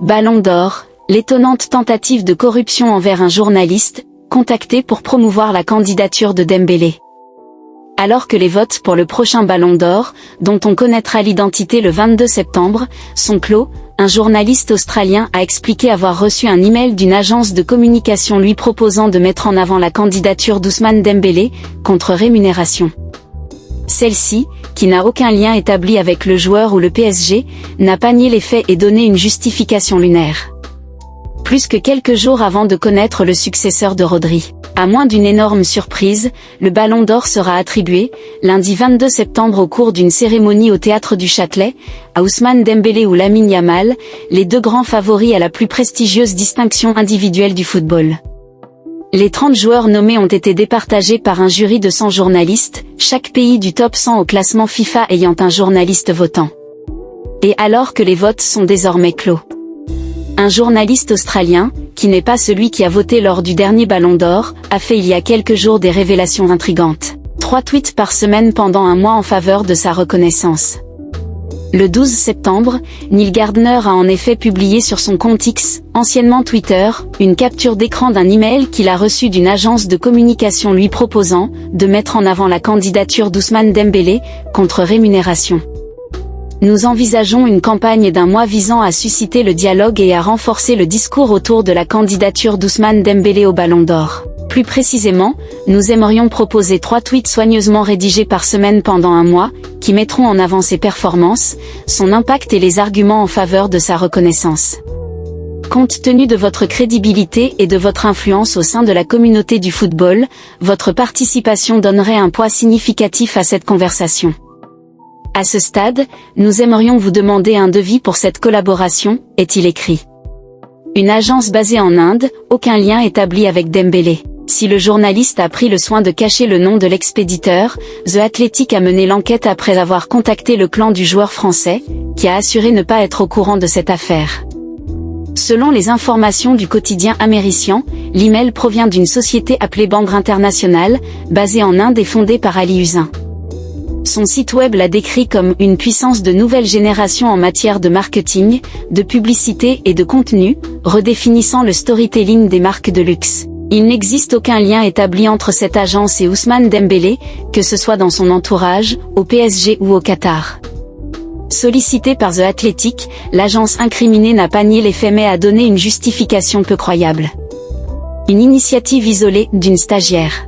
Ballon d'Or, l'étonnante tentative de corruption envers un journaliste, contacté pour promouvoir la candidature de Dembélé. Alors que les votes pour le prochain Ballon d'Or, dont on connaîtra l'identité le 22 septembre, sont clos, un journaliste australien a expliqué avoir reçu un email d'une agence de communication lui proposant de mettre en avant la candidature d'Ousmane Dembélé, contre rémunération. Celle-ci, qui n'a aucun lien établi avec le joueur ou le PSG, n'a pas nié les faits et donné une justification lunaire. Plus que quelques jours avant de connaître le successeur de Rodri. À moins d'une énorme surprise, le Ballon d'Or sera attribué, lundi 22 septembre au cours d'une cérémonie au Théâtre du Châtelet, à Ousmane Dembélé ou Lamine Yamal, les deux grands favoris à la plus prestigieuse distinction individuelle du football. Les 30 joueurs nommés ont été départagés par un jury de 100 journalistes, chaque pays du top 100 au classement FIFA ayant un journaliste votant. Et alors que les votes sont désormais clos. Un journaliste australien, qui n'est pas celui qui a voté lors du dernier Ballon d'Or, a fait il y a quelques jours des révélations intrigantes. 3 tweets par semaine pendant un mois en faveur de sa reconnaissance. Le 12 septembre, Neil Gardner a en effet publié sur son compte X, anciennement Twitter, une capture d'écran d'un email qu'il a reçu d'une agence de communication lui proposant de mettre en avant la candidature d'Ousmane Dembélé, contre rémunération. Nous envisageons une campagne d'1 mois visant à susciter le dialogue et à renforcer le discours autour de la candidature d'Ousmane Dembélé au Ballon d'Or. Plus précisément, nous aimerions proposer 3 tweets soigneusement rédigés par semaine pendant 1 mois, qui mettront en avant ses performances, son impact et les arguments en faveur de sa reconnaissance. Compte tenu de votre crédibilité et de votre influence au sein de la communauté du football, votre participation donnerait un poids significatif à cette conversation. À ce stade, nous aimerions vous demander un devis pour cette collaboration, est-il écrit. Une agence basée en Inde, aucun lien établi avec Dembélé. Si le journaliste a pris le soin de cacher le nom de l'expéditeur, The Athletic a mené l'enquête après avoir contacté le clan du joueur français, qui a assuré ne pas être au courant de cette affaire. Selon les informations du quotidien américien, l'email provient d'une société appelée Bangre International, basée en Inde et fondée par Ali Hussein. Son site web l'a décrit comme une puissance de nouvelle génération en matière de marketing, de publicité et de contenu, redéfinissant le storytelling des marques de luxe. Il n'existe aucun lien établi entre cette agence et Ousmane Dembélé, que ce soit dans son entourage, au PSG ou au Qatar. Sollicitée par The Athletic, l'agence incriminée n'a pas nié les faits mais a donné une justification peu croyable. Une initiative isolée, d'une stagiaire.